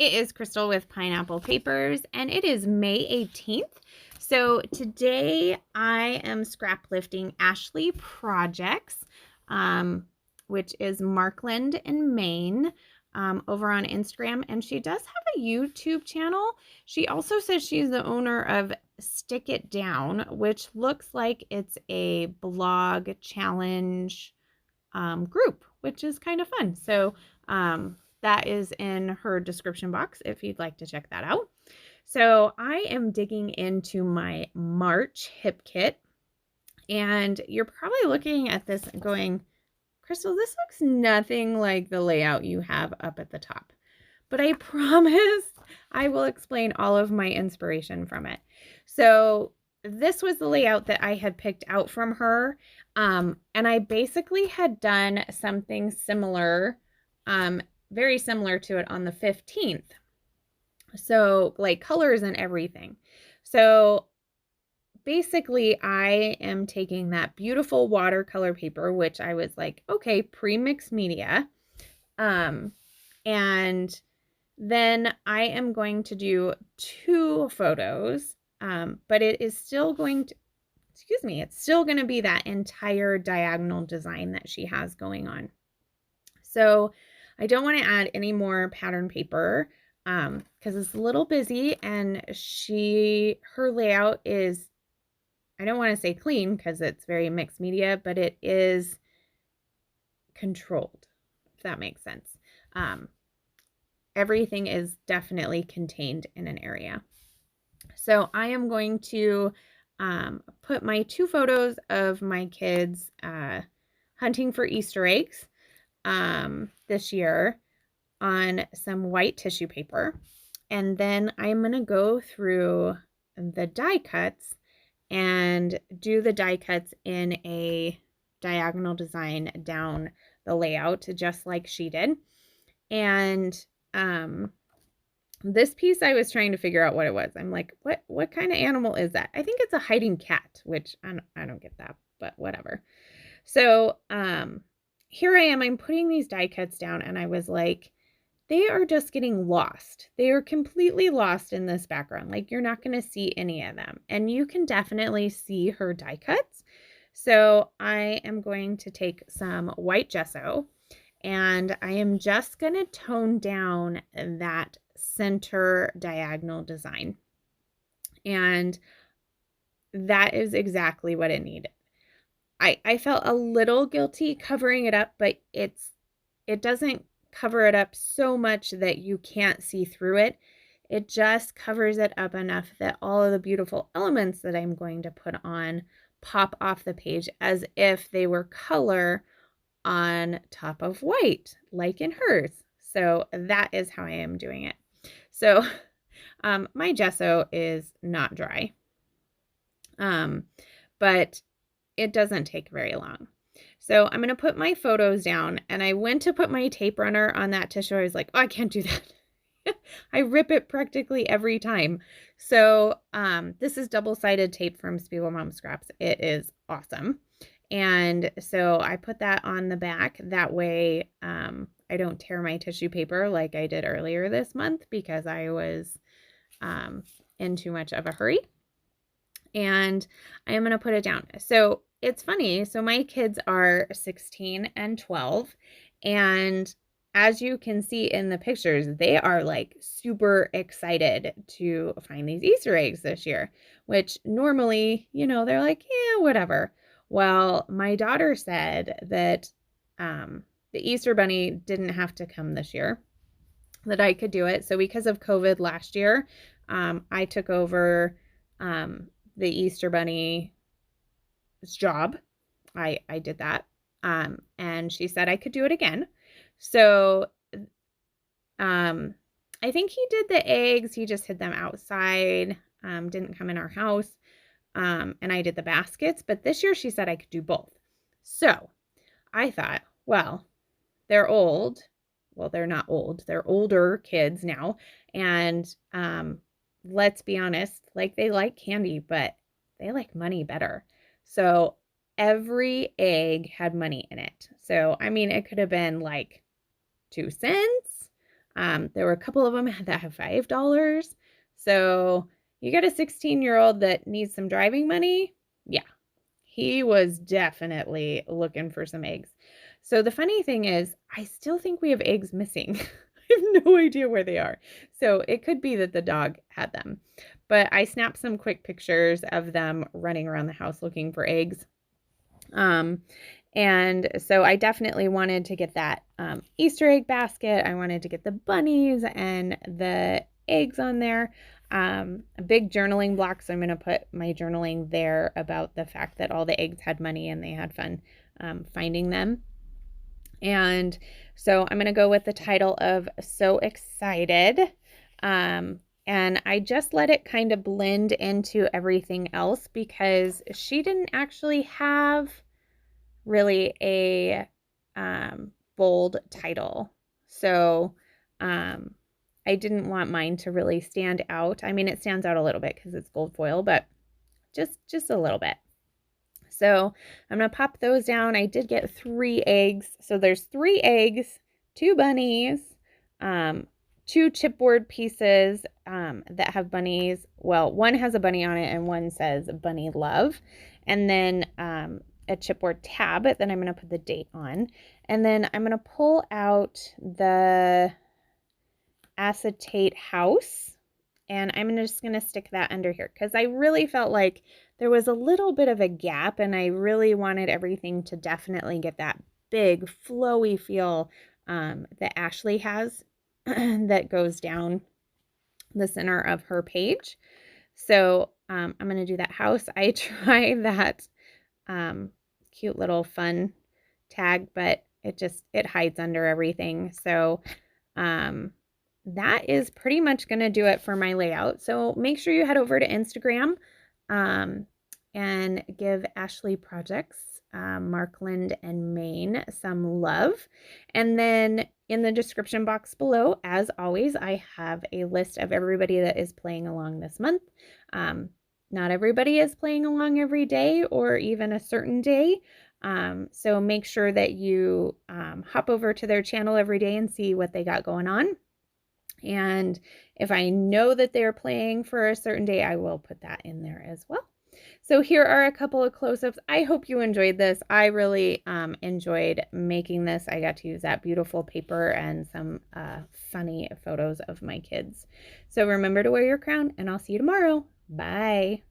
It is Crystal with Pineapple Papers, and it is May 18th. So today I am scrap lifting Ashley Projects, which is Markland in Maine, over on Instagram. And she does have a YouTube channel. She also says she's the owner of Stick It Down, which looks like it's a blog challenge group, which is kind of fun. So that is in her description box if you'd like to check that out. So I am digging into my March hip kit, and you're probably looking at this and going, Crystal, this looks nothing like the layout you have up at the top. But I promise I will explain all of my inspiration from it. So this was the layout that I had picked out from her. And I basically had done something similar, very similar to it on the 15th. So like colors and everything. So basically I am taking that beautiful watercolor paper, which I was like, okay, pre-mixed media. And then I am going to do 2 photos, but it is still going to, it's still going to be that entire diagonal design that she has going on. So I don't want to add any more pattern paper because it's a little busy, and her layout is, I don't want to say clean because it's very mixed media, but it is controlled, if that makes sense. Everything is definitely contained in an area. So I am going to put my 2 photos of my kids hunting for Easter eggs this year on some white tissue paper. And then I'm going to go through the die cuts and do the die cuts in a diagonal design down the layout, just like she did. And this piece, I was trying to figure out what it was. I'm like, what kind of animal is that? I think it's a hiding cat, which I don't get that, but whatever. So here I am, I'm putting these die cuts down, and I was like, they are just getting lost. They are completely lost in this background. Like, you're not going to see any of them. And you can definitely see her die cuts. So I am going to take some white gesso, and I am just going to tone down that center diagonal design. And that is exactly what it needed. I felt a little guilty covering it up, but it doesn't cover it up so much that you can't see through it. It just covers it up enough that all of the beautiful elements that I'm going to put on pop off the page as if they were color on top of white, like in hers. So that is how I am doing it. So my gesso is not dry, but it doesn't take very long. So I'm going to put my photos down, and I went to put my tape runner on that tissue. I was like, oh, I can't do that. I rip it practically every time. So this is double-sided tape from Spiegel Mom Scraps. It is awesome. And so I put that on the back. That way I don't tear my tissue paper like I did earlier this month because I was in too much of a hurry. And I am going to put it down. So it's funny. So my kids are 16 and 12. And as you can see in the pictures, they are like super excited to find these Easter eggs this year, which normally, they're like, yeah, whatever. Well, my daughter said that the Easter Bunny didn't have to come this year, that I could do it. So because of COVID last year, I took over the Easter Bunny's job. I did that. And she said I could do it again. So I think he did the eggs. He just hid them outside, didn't come in our house. And I did the baskets. But this year she said I could do both. So I thought, well, they're old. Well, they're not old. They're older kids now. And let's be honest, like, they like candy, but they like money better. So every egg had money in it. So, I mean, it could have been like 2 cents. There were a couple of them that have $5. So you got a 16-year-old that needs some driving money? Yeah, he was definitely looking for some eggs. So the funny thing is, I still think we have eggs missing. I have no idea where they are. So it could be that the dog had them. But I snapped some quick pictures of them running around the house looking for eggs. And so I definitely wanted to get that Easter egg basket. I wanted to get the bunnies and the eggs on there. A big journaling block, so I'm going to put my journaling there about the fact that all the eggs had money and they had fun finding them. And so I'm going to go with the title of So Excited. And I just let it kind of blend into everything else because she didn't actually have really a bold title. So I didn't want mine to really stand out. I mean, it stands out a little bit because it's gold foil, but just a little bit. So I'm going to pop those down. I did get 3 eggs. So there's 3 eggs, 2 bunnies, 2 chipboard pieces that have bunnies. Well, one has a bunny on it and one says Bunny Love. And then a chipboard tab that I'm going to put the date on. And then I'm going to pull out the acetate house. And I'm just going to stick that under here because I really felt like there was a little bit of a gap and I really wanted everything to definitely get that big flowy feel that Ashley has that goes down the center of her page. So I'm going to do that house. I tried that cute little fun tag, but it hides under everything. So that is pretty much going to do it for my layout. So make sure you head over to Instagram and give Ashley Projects, Markland and Maine, some love. And then in the description box below, as always, I have a list of everybody that is playing along this month. Not everybody is playing along every day or even a certain day. So make sure that you hop over to their channel every day and see what they got going on. And if I know that they're playing for a certain day, I will put that in there as well. So here are a couple of close-ups. I hope you enjoyed this. I really enjoyed making this. I got to use that beautiful paper and some funny photos of my kids. So remember to wear your crown, and I'll see you tomorrow. Bye.